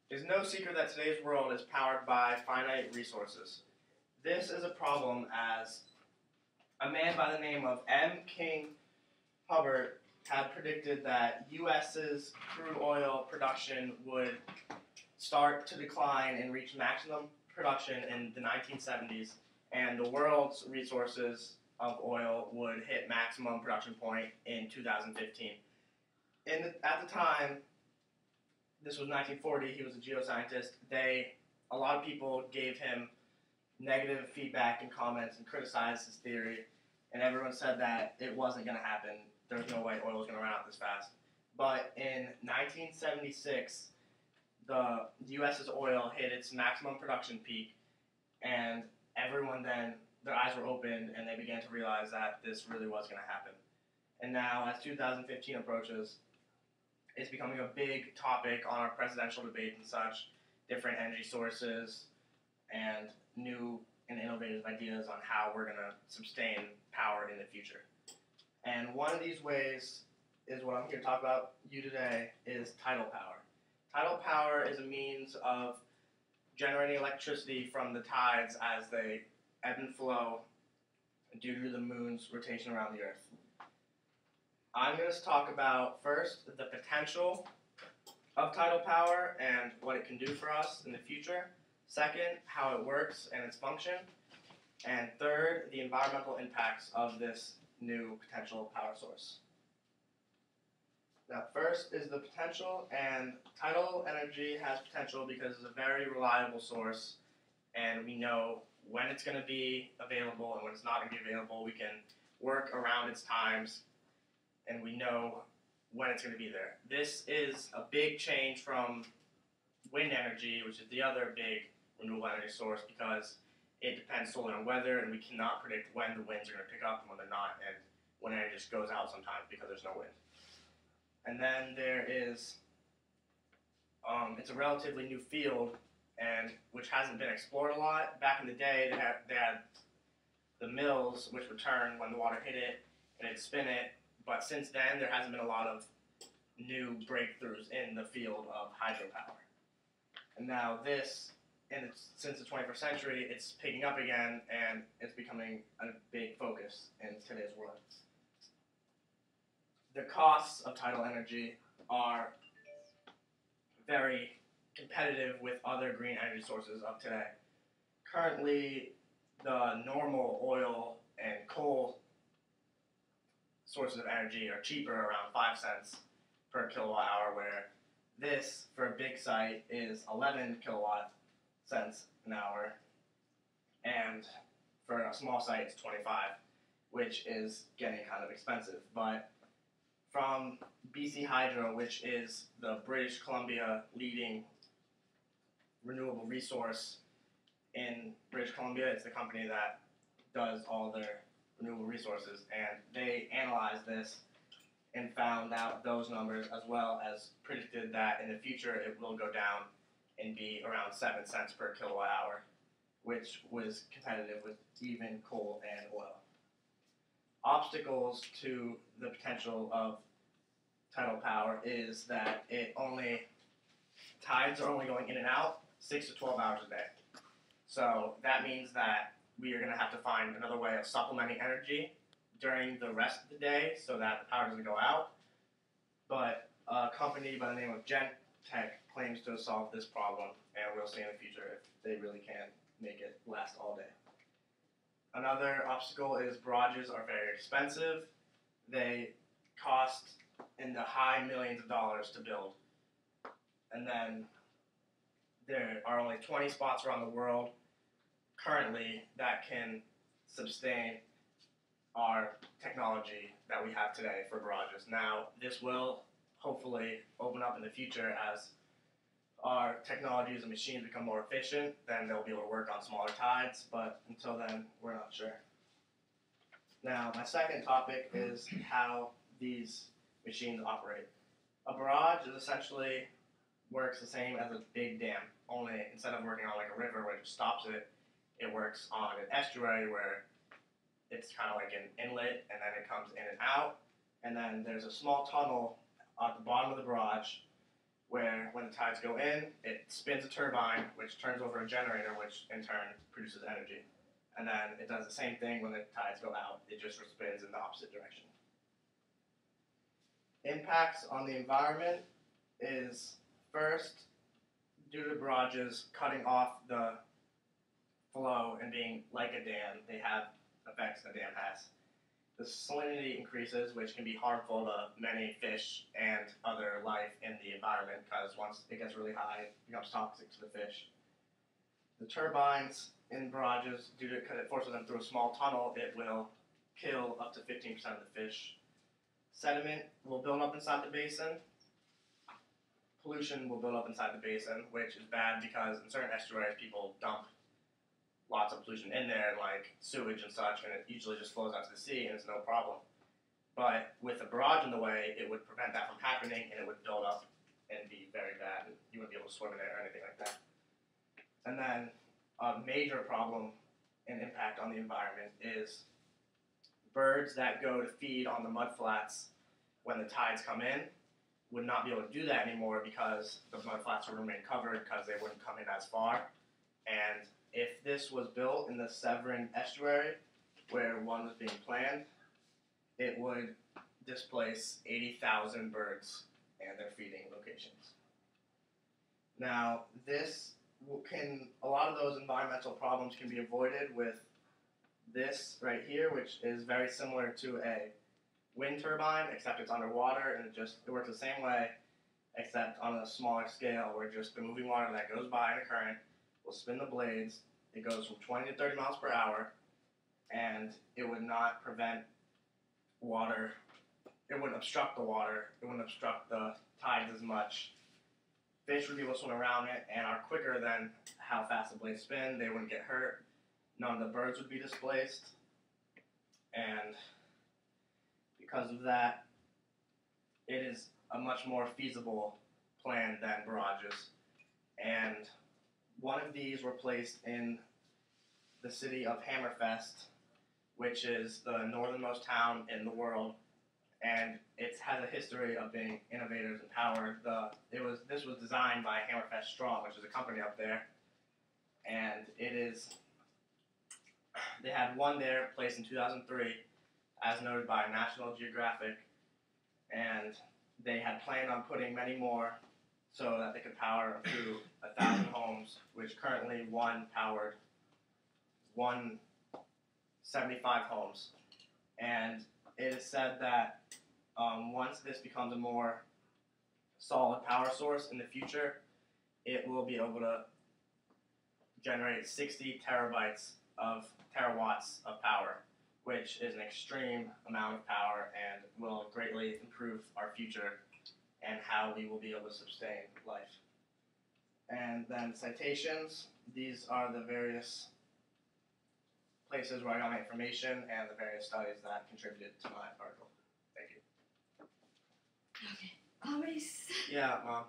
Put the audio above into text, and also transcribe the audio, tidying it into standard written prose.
It is no secret that today's world is powered by finite resources. This is a problem as a man by the name of M. King Hubbard had predicted that U.S.'s crude oil production would start to decline and reach maximum production in the 1970s, and the world's resources of oil would hit maximum production point in 2015. At the time, this was 1940, he was a geoscientist, a lot of people gave him negative feedback and comments and criticized his theory, and everyone said that it wasn't going to happen. There's no way oil was going to run out this fast. But in 1976, the U.S.'s oil hit its maximum production peak, and everyone then, their eyes were opened, and they began to realize that this really was going to happen. And now, as 2015 approaches, it's becoming a big topic on our presidential debate and such, different energy sources, and new and innovative ideas on how we're going to sustain power in the future. And one of these ways is what I'm here to talk about you today is tidal power. Tidal power is a means of generating electricity from the tides as they ebb and flow due to the moon's rotation around the Earth. I'm going to talk about first the potential of tidal power and what it can do for us in the future. Second, how it works and its function. And third, the environmental impacts of this new potential power source. Now, first is the potential, and tidal energy has potential because it's a very reliable source, and we know when it's going to be available and when it's not going to be available. We can work around its times, and we know when it's going to be there. This is a big change from wind energy, which is the other big renewable energy source, because it depends solely on weather, and we cannot predict when the winds are going to pick up and when they're not, and when it just goes out sometimes because there's no wind. And then there is, it's a relatively new field, and which hasn't been explored a lot. Back in the day, they had the mills, which would turn when the water hit it, and it'd spin it. But since then, there hasn't been a lot of new breakthroughs in the field of hydropower. And now this, since the 21st century, it's picking up again, and it's becoming a big focus in today's world. The costs of tidal energy are very competitive with other green energy sources of today. Currently, the normal oil and coal sources of energy are cheaper, around 5 cents per kilowatt hour, where this, for a big site, is 11 kilowatt cents an hour, and for a small site, it's 25, which is getting kind of expensive. But from BC Hydro, which is the British Columbia leading renewable resource in British Columbia, it's the company that does all their renewable resources, and they analyzed this and found out those numbers, as well as predicted that in the future it will go down and be around 7 cents per kilowatt hour, which was competitive with even coal and oil. Obstacles to the potential of tidal power is that tides are only going in and out 6 to 12 hours a day. So that means that we are going to have to find another way of supplementing energy during the rest of the day so that the power doesn't go out. But a company by the name of Gentech claims to have solved this problem, and we'll see in the future if they really can make it last all day. Another obstacle is barrages are very expensive. They cost in the high millions of dollars to build. And then there are only 20 spots around the world currently that can sustain our technology that we have today for barrages. Now, this will hopefully open up in the future as our technologies and machines become more efficient, then they'll be able to work on smaller tides, but until then, we're not sure. Now, my second topic is how these machines operate. A barrage is essentially works the same as a big dam, only instead of working on like a river where it just stops it, it works on an estuary where it's kind of like an inlet, and then it comes in and out, and then there's a small tunnel at the bottom of the barrage where when the tides go in, it spins a turbine, which turns over a generator, which in turn produces energy. And then it does the same thing when the tides go out. It just spins in the opposite direction. Impacts on the environment is, first, due to barrages cutting off the flow and being like a dam, they have effects a dam has. The salinity increases, which can be harmful to many fish and other life in the environment, because once it gets really high, it becomes toxic to the fish. The turbines in barrages, because it forces them through a small tunnel, it will kill up to 15% of the fish. Sediment will build up inside the basin. Pollution will build up inside the basin, which is bad because in certain estuaries people dump lots of pollution in there, like sewage and such, and it usually just flows out to the sea and it's no problem. But with a barrage in the way, it would prevent that from happening, and it would build up and be very bad, and you wouldn't be able to swim in it or anything like that. And then a major problem and impact on the environment is birds that go to feed on the mudflats when the tides come in would not be able to do that anymore because the mudflats would remain covered because they wouldn't come in as far. And if this was built in the Scavone estuary, where one was being planned, it would displace 80,000 birds and their feeding locations. Now, a lot of those environmental problems can be avoided with this right here, which is very similar to a wind turbine, except it's underwater, and it works the same way, except on a smaller scale, where just the moving water that goes by in a current will spin the blades. It goes from 20 to 30 miles per hour, and it would not prevent water. It wouldn't obstruct the water. It wouldn't obstruct the tides as much. Fish would be able to swim around it and are quicker than how fast the blades spin. They wouldn't get hurt. None of the birds would be displaced. And because of that, it is a much more feasible plan than barrages. And one of these were placed in the city of Hammerfest, which is the northernmost town in the world, and it has a history of being innovators and power. This was designed by Hammerfest Strong, which is a company up there, and they had one there placed in 2003, as noted by National Geographic, and they had planned on putting many more so that they could power up to 1,000 homes, which currently one powered 175 homes. And it is said that once this becomes a more solid power source in the future, it will be able to generate 60 terawatts of power, which is an extreme amount of power and will greatly improve our future and how we will be able to sustain life. And then citations, these are the various places where I got my information and the various studies that contributed to my article. Thank you. Okay. How many? Yeah, Mom.